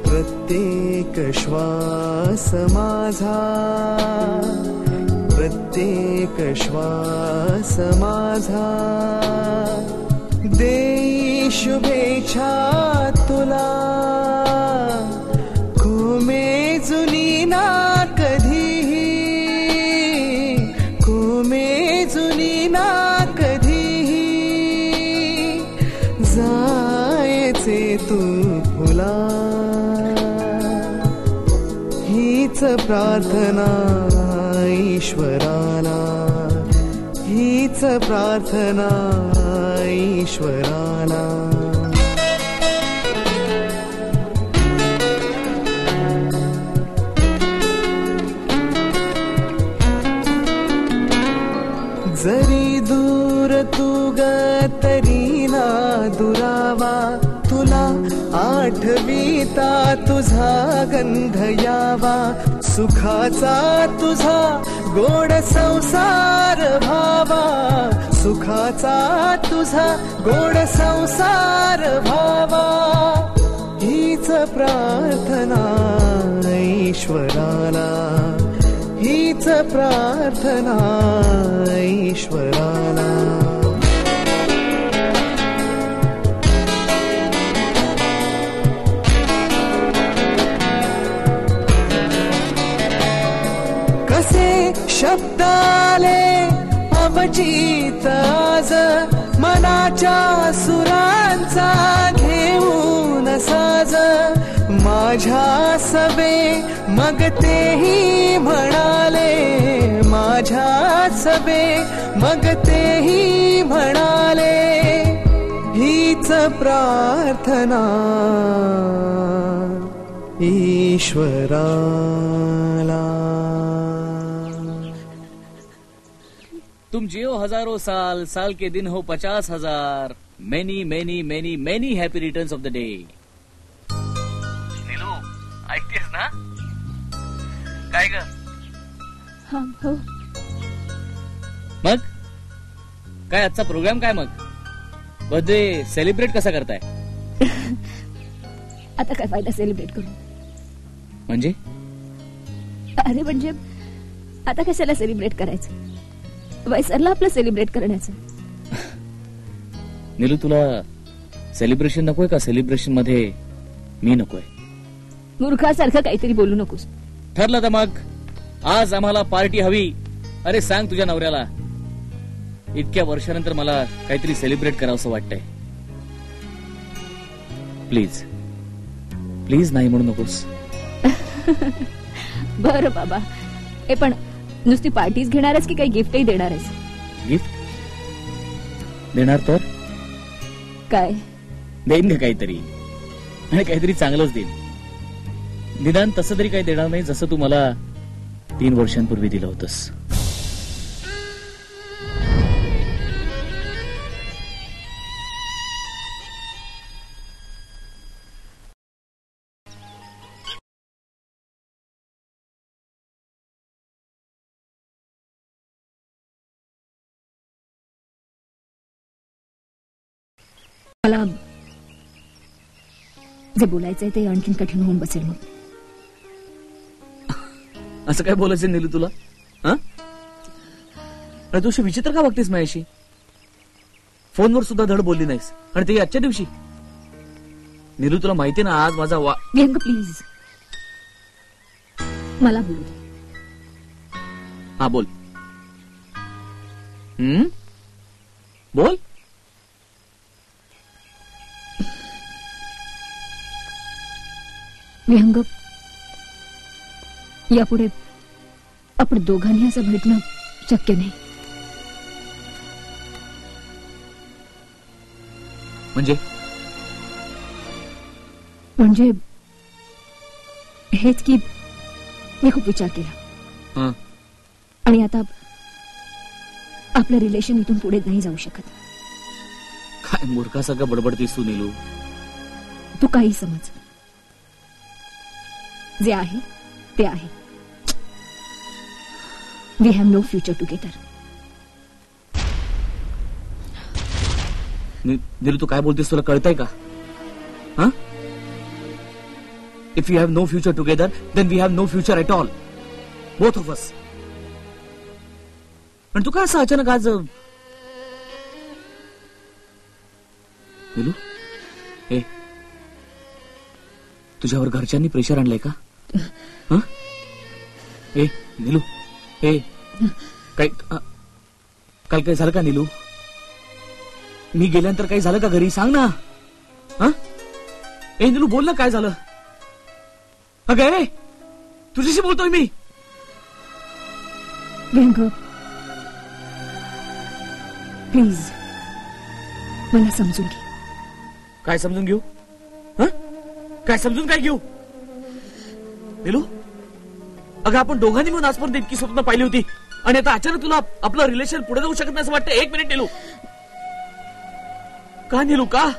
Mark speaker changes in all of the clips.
Speaker 1: प्रत्येक श्वास माझा, प्रत्येक श्वास माझा, देई शुभेच्छा तुला, जुनी ना कधीही, जुनी ना कधीही, जायचे तू फुला, हीच प्रार्थना ईश्वराला, हीच प्रार्थना ईश्वराला. जरी दूर तू ग तरी ना दुरावा, तुला आठवीता तुझा गंध यावा, सुखाचा तुझा गोड संसार भावा, सुखाचा तुझा गोड संसार भावा, हीच प्रार्थना ईश्वराला, हीच प्रार्थना ईश्वराला. कसे शब्द आले अवचित आज, मनाच्या सुरांचा घेऊन साज, माझ्या सबे मग तेही म्हणाले, माझ्या सबे मग तेही म्हणाले, हीच प्रार्थना ईश्वराला.
Speaker 2: तुम जियो हजारों साल, साल के दिन हो 50,000, many many many many happy returns of the day. Neelu, ऐकतेस ना? काय ग?
Speaker 3: हो.
Speaker 2: मग काय आजचा प्रोग्राम काय? मग बर्थडे सेलिब्रेट कसा करताय?
Speaker 3: आता काय फायदा सेलिब्रेट करून?
Speaker 2: म्हणजे?
Speaker 3: अरे म्हणजे आता कशाला सेलिब्रेट करायचं, वयसरला आपलं सेलिब्रेट करण्याचं.
Speaker 2: नीलू, तुला सेलिब्रेशन नकोय का? सेलिब्रेशन मध्ये मी नकोय.
Speaker 3: मूर्खासारखं काहीतरी बोलू नकोस.
Speaker 2: ठरलं तर मग आज आम्हाला पार्टी हवी. अरे सांग तुझ्या नवऱ्याला, इतक्या वर्षानंतर मला काहीतरी सेलिब्रेट करावंसं वाटतंय. प्लीज प्लीज नाही म्हणू नकोस.
Speaker 3: बरं बाबा, हे पण नुसती पार्टीज घेणार आहेस की काही गिफ्टही देणार आहेस?
Speaker 2: गिफ्ट देणार तर
Speaker 3: काय
Speaker 2: देईन का काहीतरी, आणि काहीतरी चांगलंच देईन. निदान तसं तरी काही देणार नाही जसं तू मला 3 वर्षांपूर्वी दिलं होतंस.
Speaker 3: मला जे बोलायचंय ते आणखीन कठीण होऊन बसेल. मग
Speaker 2: असं काय बोलायचं नीलू तुला? तू अशी विचित्र का बघतेस माझ्याशी? फोनवर सुद्धा धड बोलली नाहीस, आणि ते आजच्या दिवशी. नीलू, तुला माहिती ना आज माझा
Speaker 3: व्यंग, प्लीज मला बोलू दे.
Speaker 2: हा बोल. बोल.
Speaker 3: व्यंग, यापुढे आपण दोघांनी असं भेटणं शक्य नाही.
Speaker 2: म्हणजे
Speaker 3: हेच की मी खूप विचार केला
Speaker 2: हं.
Speaker 3: आणि आता आपलं रिलेशन इथून पुढे नाही जाऊ शकत.
Speaker 2: काय मूर्खासारखं बडबडतीस तू नीलू.
Speaker 3: तू काही समज. जे आहे ते आहे. We have no future together.
Speaker 2: Neelu तू काय बोलतेस तुला कळतंय का? हा? If you have no future together then we have no future at all, both of us. पण तू काय असं अचानक आज नीलू? ए तुझ्यावर घरच्यांनी प्रेशर आणलंय का? हं? ए नीलू, ए काय काल काय झालं का नीलू? मी गेल्यानंतर काही झालं का घरी? सांग ना. हं? ए नीलू बोल ना, काय झालं? अगं ए, तुझ्याशी बोलतोय मी.
Speaker 3: व्यंग, प्लीज मला समजून घे.
Speaker 2: काय समजून घेऊ? हं? काय समजून काय घेऊ? नीलू अगं आपण दोघांनी मिळून आजपर्यंत इतकी स्वप्न पाहिली होती आणि आता अचानक तुला आपलं रिलेशन पुढे जाऊ शकत नाही असं वाटतं. एक मिनिट नीलू. का नीलू, का?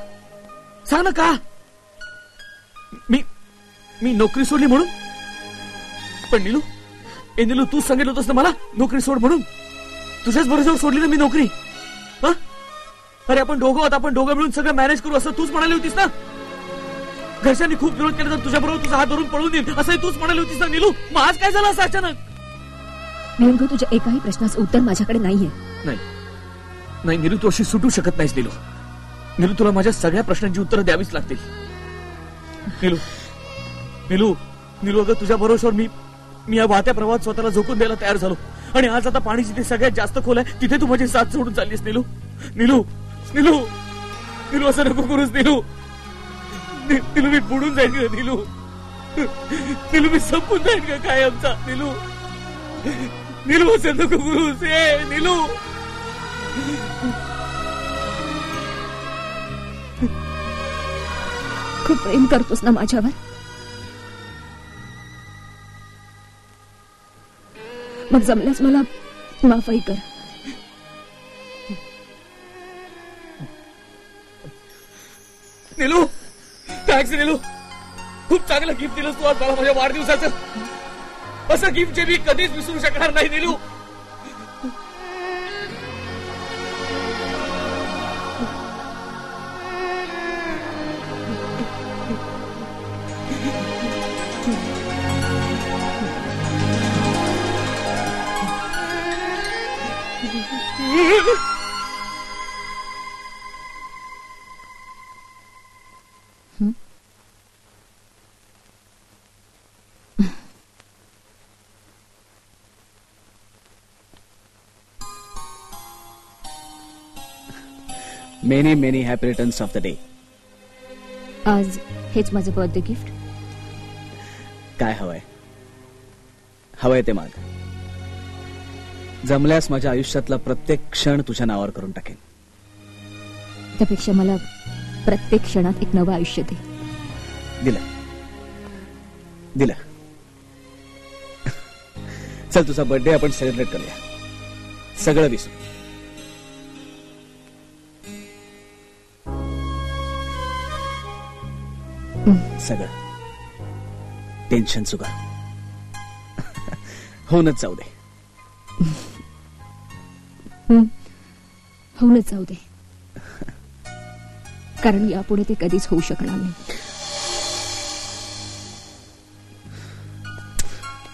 Speaker 2: सांग ना का? मी नोकरी सोडली म्हणून? पण नीलू, ए नीलू तूच सांगितलं होतंस ना मला नोकरी सोड म्हणून. तुझ्याच भरोश्यावर सोडली ना मी नोकरी. हं? अरे आपण दोघं आहोत, आपण दोघं मिळून सगळं मॅनेज करू असं तूच म्हणाली होतीस ना. घरच्यांनी खूप विरोध केला तर तुझ्याबरोबर तुझा हात धरून पळून येईल असंही तूच म्हणाली होतीस ना नीलू. मग आज काय झालं असं अचानक?
Speaker 3: व्यंग, तुझ्या एकाही प्रश्नाचं उत्तर माझ्याकडे नाहीये.
Speaker 2: नाही नीलू, तू अशी सुटू शकत नाहीस नीलू. नीलू तुला माझ्या सगळ्या प्रश्नांची उत्तरं द्यावीच लागतील. नीलू नीलू नीलू अगं तुझ्या भरोश्यावर मी या वाहत्या प्रवाहात स्वतःला झोकून द्यायला तयार झालो आणि आज आता पाणी जिथे सगळ्यात जास्त खोल आहे तिथे तू माझी साथ सोडून चाललीस नीलू. नीलू नीलू नीलू असं नको करूस नीलू. नीलू मी बुडून जाईन का नीलू? नीलू मी संपून जाईन का काय आमचा? नीलू नीलू असं नको करूस. ए नीलू
Speaker 3: खूप प्रेम करतोस ना माझ्यावर? मग जमल्यास मला माफही कर.
Speaker 2: नीलू थँक्स नीलू. खूप चांगलं गिफ्ट दिलंस तू आज मला माझ्या वाढदिवसाचं. असं गिफ्ट जे मी कधीच विसरू शकणार नाही Neelu.
Speaker 4: Many many happy returns of the day.
Speaker 3: आज हेच माझं बर्थडे गिफ्ट.
Speaker 4: काय हवंय ते माग. जमल्यास माझ्या आयुष्यातला प्रत्येक क्षण तुझ्या नावावर करून टाकेन.
Speaker 3: त्यापेक्षा मला प्रत्येक क्षणात एक नवं आयुष्य दे.
Speaker 4: दिलं. चल तुझा बर्थडे आपण सेलिब्रेट करूया. सगळं विसरू. सगळं टेन्शन सुगा होऊनच जाऊ दे.
Speaker 3: होऊनच जाऊ दे. कारण यापुढे ते कधीच होऊ शकणार नाही.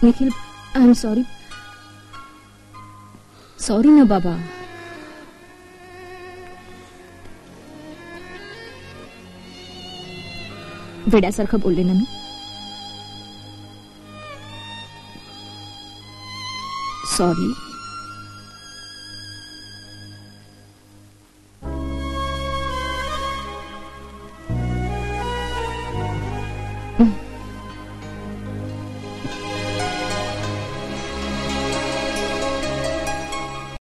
Speaker 3: Nikhil, I am sorry. Sorry ना बाबा. वेड्यासारखं बोलले ना मी. सॉरी.